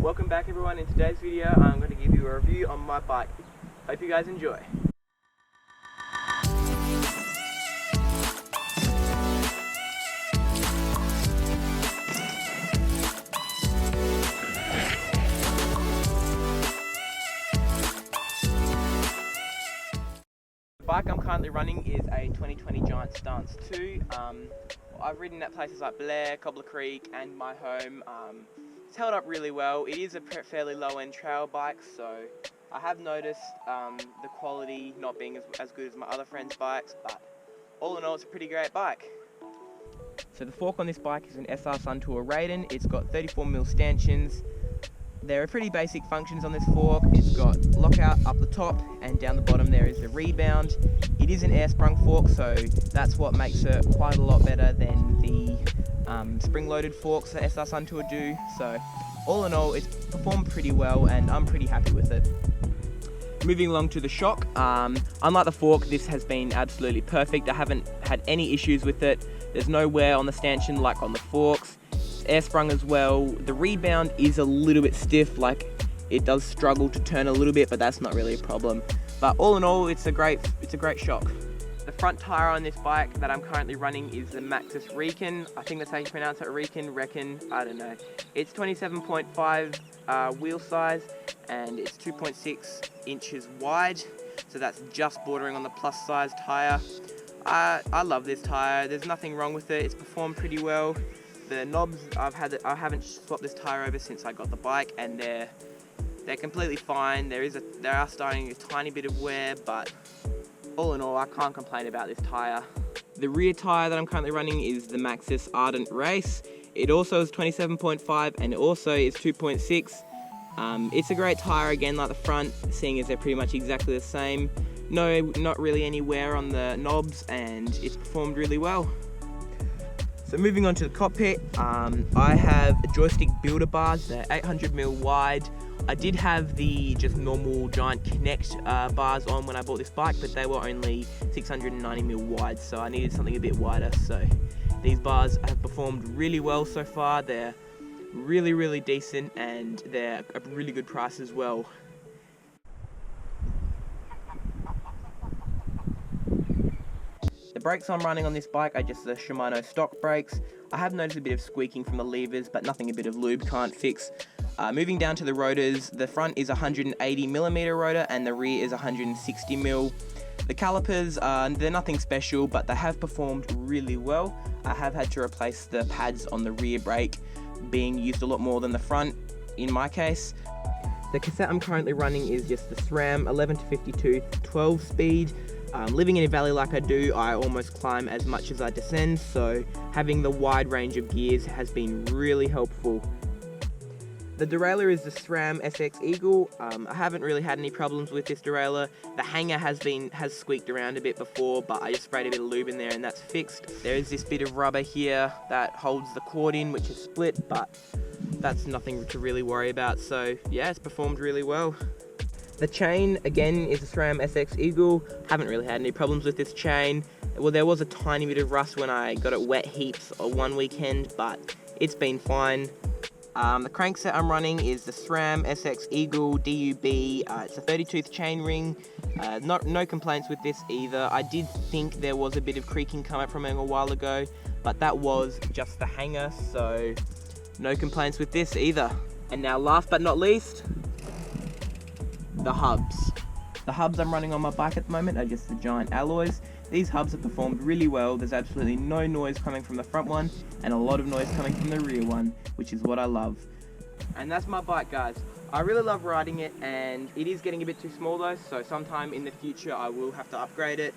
Welcome back everyone. In today's video I'm going to give you a review on my bike. Hope you guys enjoy. The bike I'm currently running is a 2020 Giant Stance 2. I've ridden at places like Blair, Cobbler Creek and my home. It's held up really well. It is a fairly low-end trail bike, so I have noticed the quality not being as good as my other friends' bikes, but all in all it's a pretty great bike. So the fork on this bike is an SR Suntour Raiden. It's got 34mm stanchions. There are pretty basic functions on this fork. It's got lockout up the top, and down the bottom there is the rebound. It is an air sprung fork, so that's what makes it quite a lot better than the spring-loaded forks that SR Suntour do. So all in all, it's performed pretty well and I'm pretty happy with it. Moving along to the shock, unlike the fork, this has been absolutely perfect. I haven't had any issues with it. There's no wear on the stanchion like on the forks. It's air sprung as well. The rebound is a little bit stiff, like it does struggle to turn a little bit, but that's not really a problem. But all in all, it's a great shock. The front tyre on this bike that I'm currently running is the Maxxis Recon. I think that's how you pronounce it, Recon, I don't know. It's 27.5 wheel size and it's 2.6 inches wide, so that's just bordering on the plus size tyre. I love this tyre. There's nothing wrong with it. It's performed pretty well. The knobs, I haven't swapped this tyre over since I got the bike, and they're completely fine. They are starting a tiny bit of wear, but all in all, I can't complain about this tyre. The rear tyre that I'm currently running is the Maxxis Ardent Race. It also is 27.5 and it also is 2.6. It's a great tyre again, like the front, seeing as they're pretty much exactly the same. No, not really any wear on the knobs, and it's performed really well. So moving on to the cockpit, I have joystick builder bars. They're 800mm wide. I did have the just normal Giant Connect bars on when I bought this bike, but they were only 690mm wide, so I needed something a bit wider. So these bars have performed really well so far. They're really decent, and they're a really good price as well. The brakes I'm running on this bike are just the Shimano stock brakes. I have noticed a bit of squeaking from the levers, but nothing a bit of lube can't fix. Moving down to the rotors, the front is 180mm rotor and the rear is 160mm. The calipers, they're nothing special, but they have performed really well. I have had to replace the pads on the rear brake, being used a lot more than the front in my case. The cassette I'm currently running is just the SRAM 11 to 52 12 speed. Living in a valley like I do, I almost climb as much as I descend, so having the wide range of gears has been really helpful. The derailleur is the SRAM SX Eagle. I haven't really had any problems with this derailleur. The hanger has squeaked around a bit before, but I just sprayed a bit of lube in there and that's fixed. There is this bit of rubber here that holds the cord in, which is split, but that's nothing to really worry about. So yeah, it's performed really well. The chain, again, is a SRAM SX Eagle. Haven't really had any problems with this chain. Well, there was a tiny bit of rust when I got it wet heaps one weekend, but it's been fine. The crankset I'm running is the SRAM SX Eagle DUB. It's a 30-tooth chainring. No complaints with this either. I did think there was a bit of creaking coming from it a while ago, but that was just the hanger, so no complaints with this either. And now last but not least, the hubs. The hubs I'm running on my bike at the moment are just the Giant alloys. These hubs have performed really well. There's absolutely no noise coming from the front one and a lot of noise coming from the rear one, which is what I love. And that's my bike, guys. I really love riding it, and it is getting a bit too small though, so sometime in the future I will have to upgrade it.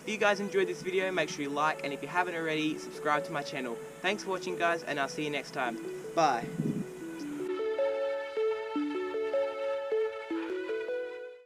If you guys enjoyed this video, make sure you like, and if you haven't already, subscribe to my channel. Thanks for watching, guys, and I'll see you next time. Bye.